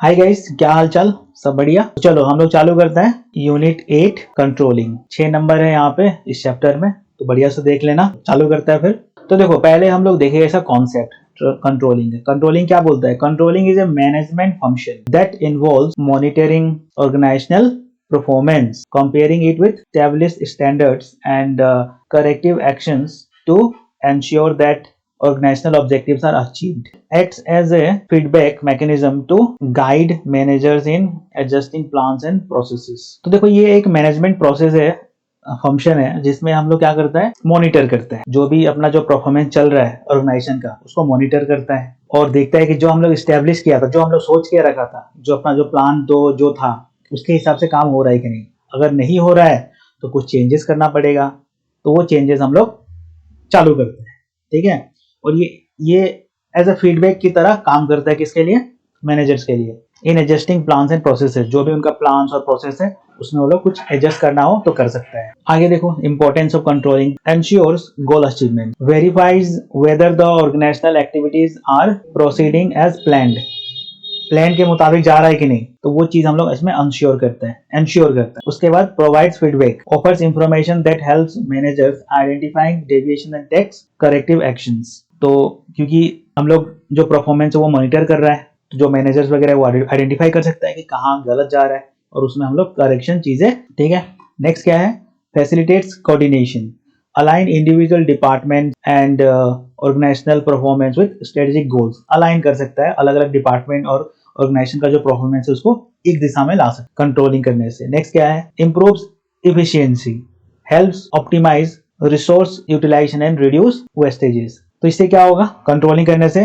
Hi guys, क्या हाल चाल? सब बढ़िया। चलो हम लोग चालू करते हैं यूनिट 8 कंट्रोलिंग। 6 नंबर है यहाँ पे इस चैप्टर में, तो बढ़िया से देख लेना। चालू करते हैं फिर। तो देखो, पहले हम लोग देखेंगे ऐसा कॉन्सेप्ट कंट्रोलिंग है। कंट्रोलिंग क्या बोलता है? Controlling is a management function that involves monitoring organizational performance, comparing it with established standards and corrective actions to ensure that organizational objectives are achieved. Acts as a feedback mechanism to guide managers in adjusting plans and processes. तो देखो, ये एक management process है, function है, जिसमें हम लोग क्या करता है, मॉनिटर करते हैं। जो भी अपना जो परफॉर्मेंस चल रहा है ऑर्गेनाइजेशन का, उसको मॉनिटर करता है और देखता है कि जो हम लोग स्टैब्लिश किया था, जो हम लोग सोच के रखा था, जो अपना जो प्लान तो जो था, उसके हिसाब से काम हो रहा है कि नहीं। अगर नहीं हो रहा है तो कुछ चेंजेस करना पड़ेगा, तो वो चेंजेस हम लोग चालू करते हैं। ठीक है। और ये एज अ फीडबैक की तरह काम करता है। किसके लिए? मैनेजर्स के लिए। इन एडजस्टिंग प्लान्स एंड प्रोसेसेस, जो भी उनका प्लान्स और प्रोसेस है उसमें वो लोग कुछ एडजस्ट करना हो तो कर सकता है। आगे देखो, importance of controlling ensures goal achievement, verifies whether the organizational activities are proceeding as planned, plan के मुताबिक जा रहा है कि नहीं, तो वो चीज हम लोग इसमें इंश्योर करते हैं। उसके बाद provides feedback, offers information that helps managers identifying deviation and takes corrective actions. तो क्योंकि हम लोग जो परफॉर्मेंस है वो मॉनिटर कर रहा है, तो जो मैनेजर्स वगैरह वो आइडेंटिफाई कर सकता है कि कहाँ गलत जा रहा है और उसमें हम लोग करेक्शन चीजें। ठीक है। नेक्स्ट क्या है? Facilitates coordination, align individual department and organizational performance with strategic goals. Align कर सकता है अलग अलग डिपार्टमेंट और ऑर्गेनाइजेशन का जो परफॉर्मेंस है उसको एक दिशा में ला सकते कंट्रोलिंग करने से। नेक्स्ट क्या है? Improves efficiency, helps optimize resource utilization and reduce wastages. तो इससे क्या होगा? कंट्रोलिंग करने से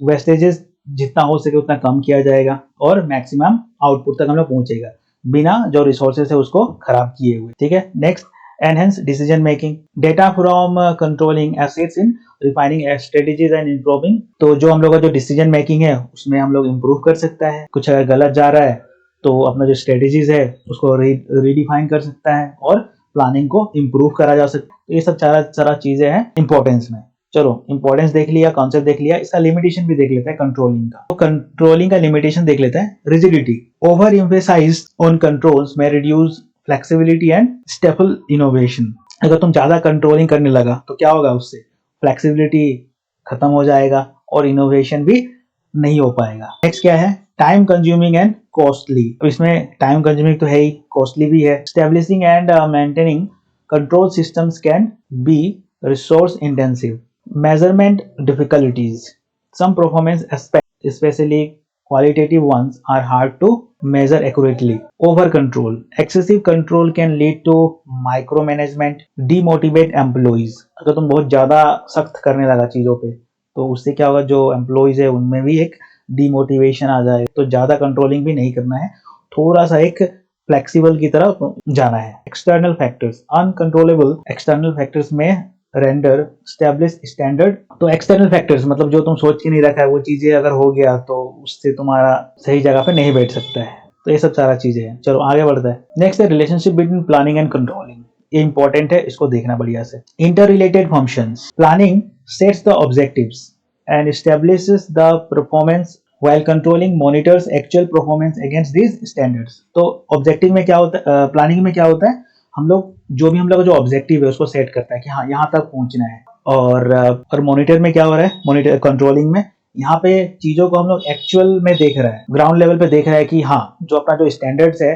वेस्टेजेस जितना हो सके उतना कम किया जाएगा और मैक्सिमम आउटपुट तक हम लोग पहुंचेगा बिना जो रिसोर्सेस है उसको खराब किए हुए। ठीक है। Next, enhance decision making, data from controlling assets in refining strategies and improving। तो जो हम लोग का जो डिसीजन मेकिंग है उसमें हम लोग इम्प्रूव कर सकता है। कुछ अगर गलत जा रहा है तो अपना जो स्ट्रेटेजीज है उसको रीडिफाइन कर सकता है और प्लानिंग को इम्प्रूव करा जा सकता है। तो ये सब सारा चीजें हैं इंपॉर्टेंस में। चलो, इंपॉर्टेंस देख लिया, कॉन्सेप्ट देख लिया, इसका लिमिटेशन भी देख लेते हैं कंट्रोलिंग का। तो कंट्रोलिंग का लिमिटेशन देख लेते हैं। Rigidity, over emphasise on controls में reduce flexibility and stable innovation. अगर तुम ज्यादा कंट्रोलिंग करने लगा तो क्या होगा? उससे फ्लेक्सिबिलिटी खत्म हो जाएगा और इनोवेशन भी नहीं हो पाएगा। नेक्स्ट क्या है? Time consuming and costly. तो इसमें टाइम कंज्यूमिंग तो है ही, कॉस्टली भी है। Establishing and maintaining control systems can be resource intensive. Measurement difficulties, some performance aspect specially qualitative ones are hard to measure accurately. Over control, excessive control can lead to micromanagement, demotivate employees। अगर तुम बहुत ज्यादा सख्त करने लगा चीजों पे तो उससे क्या होगा? जो एम्प्लॉइज है उनमें भी एक डिमोटिवेशन आ जाए। तो ज्यादा कंट्रोलिंग भी नहीं करना है, थोड़ा सा एक फ्लेक्सिबल की तरफ जाना है। External factors, uncontrollable external factors में रेंडर स्टैब्लिश स्टैंडर्ड। तो एक्सटर्नल फैक्टर्स मतलब जो तुम सोच के नहीं रखा है वो चीजें अगर हो गया तो उससे तुम्हारा सही जगह पे नहीं बैठ सकता है। तो ये सब सारा चीजें हैं। चलो आगे बढ़ता है। नेक्स्ट है relationship between planning and controlling. ये इंपॉर्टेंट है, इसको देखना बढ़िया से। Inter related functions, planning sets the objectives and establishes the performance while controlling monitors actual performance against these standards। तो ऑब्जेक्टिव में क्या होता है, प्लानिंग में क्या होता है? हम लोग जो भी हम लोग जो ऑब्जेक्टिव है उसको सेट करता है कि हाँ यहाँ तक पहुंचना है। और मॉनिटर में क्या हो रहा है? मॉनिटर कंट्रोलिंग में यहाँ पे चीजों को हम लोग एक्चुअल में देख रहा है, ग्राउंड लेवल पे देख रहा है कि हाँ जो अपना जो स्टैंडर्ड्स है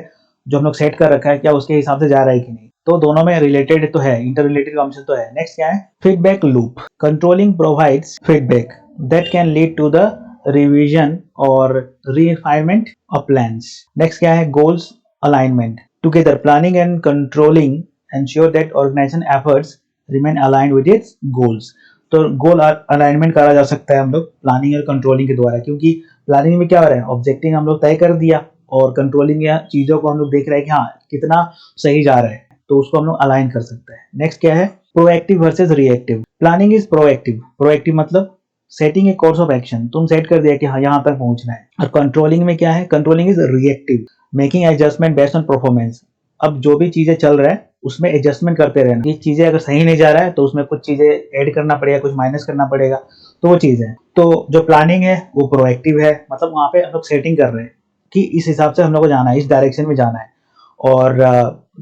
जो हम लोग सेट कर रखा है क्या उसके हिसाब से जा रहा है कि नहीं। तो दोनों में रिलेटेड तो है, इंटर रिलेटेड फंक्शन तो है। नेक्स्ट क्या है? Feedback loop, controlling provides feedback that can lead to the revision और refinement of plans। नेक्स्ट क्या है? Goals alignment, together planning and controlling ensure that organization efforts remain aligned with its goals। तो गोल alignment करा जा सकता है हम लोग प्लानिंग और कंट्रोलिंग के द्वारा, क्योंकि प्लानिंग में क्या हो रहा है? ऑब्जेक्टिव हम लोग तय कर दिया और कंट्रोलिंग या चीजों को हम लोग देख रहे हैं कि हाँ कितना सही जा रहा है, तो उसको हम लोग अलाइन कर सकते हैं। नेक्स्ट क्या है? Proactive versus reactive. Planning is proactive, proactive मतलब setting a course of action, तुम सेट कर दिया कि हाँ यहाँ तक पहुंचना है। और कंट्रोलिंग में क्या है? Controlling is reactive, making adjustment based on performance. अब जो भी चीजें चल रहा है उसमें एडजस्टमेंट करते रहना। ये चीजें अगर सही नहीं जा रहा है तो उसमें कुछ चीजें ऐड करना पड़ेगा, कुछ माइनस करना पड़ेगा, तो वो चीज है। तो जो प्लानिंग है वो प्रोएक्टिव है, मतलब वहां पे हम लोग सेटिंग कर रहे हैं कि इस हिसाब से हम लोग को जाना है, इस डायरेक्शन में जाना है। और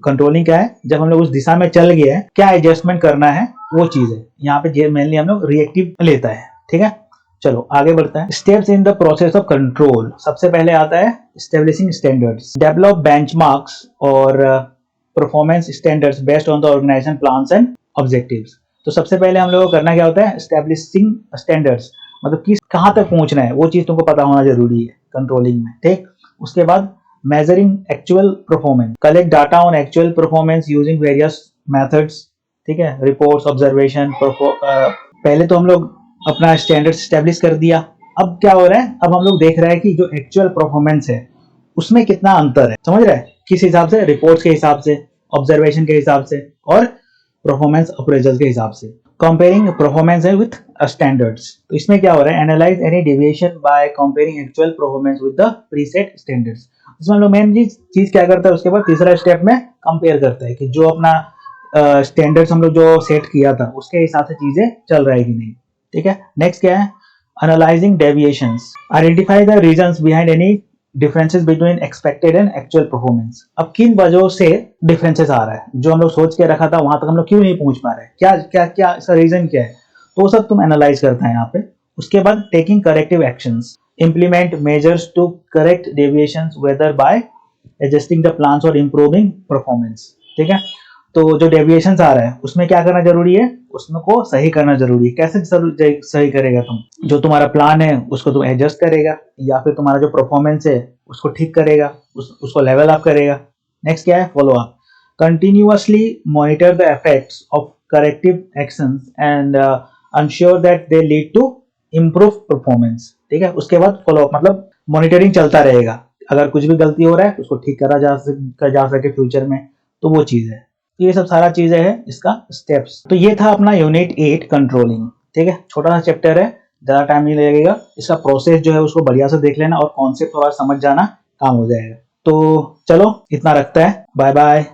कंट्रोलिंग क्या है, जब हम लोग उस दिशा में चल गए हैं क्या एडजस्टमेंट करना है वो चीज है। यहाँ पे मेनली हम लोग रिएक्टिव लेता है, ठीक है। चलो आगे बढ़ता है। Steps in the process of control. सबसे पहले आता है एस्टेब्लिशिंग स्टैंडर्ड्स, डेवलप बेंचमार्क्स और performance standards based on the organization plans and objectives. तो सबसे पहले हम लोगों को करना क्या होता है, एस्टेब्लिशिंग स्टैंडर्ड्स, मतलब कि कहाँ तक पहुंचना है वो चीज तुमको पता होना जरूरी है कंट्रोलिंग में, ठीक। उसके बाद measuring actual performance, collect data on actual performance using various methods, ठीक है, रिपोर्ट्स, ऑब्जर्वेशन। पहले तो हम लोग अपना स्टैंडर्ड स्टैब्लिश कर दिया, अब क्या हो रहा है, अब हम लोग देख रहे हैं कि जो एक्चुअल परफॉर्मेंस है उसमें कितना अंतर है, समझ रहे हैं, किस हिसाब से, रिपोर्ट्स के हिसाब से, ऑब्जर्वेशन के हिसाब से और परफॉर्मेंस अप्रेजल के हिसाब से। कंपेयरिंग परफॉर्मेंस विद स्टैंडर्ड्स, तो इसमें क्या हो रहा है, analyse any deviation by comparing actual performance with the preset standards. इसमें हम लोग मेन चीज क्या करता है, उसके बाद तीसरा स्टेप में कंपेयर करता है कि जो अपना स्टैंडर्ड्स हम लोग जो सेट किया था उसके हिसाब से चीजें चल रहा है कि नहीं, ठीक है। नेक्स्ट क्या है, analysing deviations, identify the reasons behind any differences between expected and actual performance. अब किन वजहों से डिफरेंसेस आ रहा है, जो हम लोग सोच के रखा था वहां तक हम लोग क्यों नहीं पहुंच पा रहे, क्या क्या क्या इसका रीजन क्या है, तो वो सब तुम एनालाइज करता है यहाँ पे। उसके बाद taking corrective actions, implement measures to correct deviations whether by adjusting the plans or improving performance, ठीक है। तो जो डेविएशंस आ रहा है उसमें क्या करना जरूरी है, उसमें को सही करना जरूरी है। कैसे सही करेगा तुम, जो तुम्हारा प्लान है उसको तुम एडजस्ट करेगा या फिर तुम्हारा जो परफॉर्मेंस है उसको ठीक करेगा, उसको लेवल अप करेगा। नेक्स्ट क्या है, follow up, continuously monitor the effects of corrective actions and ensure that they lead to improve performance, ठीक है। उसके बाद फॉलो अप, मतलब मॉनिटरिंग चलता रहेगा, अगर कुछ भी गलती हो रहा है उसको ठीक करा जा सके फ्यूचर में, तो वो चीज है। तो ये सब सारा चीजें है इसका स्टेप्स। तो ये था अपना यूनिट 8 कंट्रोलिंग, ठीक है। छोटा सा चैप्टर है, ज्यादा टाइम नहीं लगेगा, इसका प्रोसेस जो है उसको बढ़िया से देख लेना और कॉन्सेप्ट थोड़ा समझ जाना, काम हो जाएगा। तो चलो इतना रखता है, बाय बाय।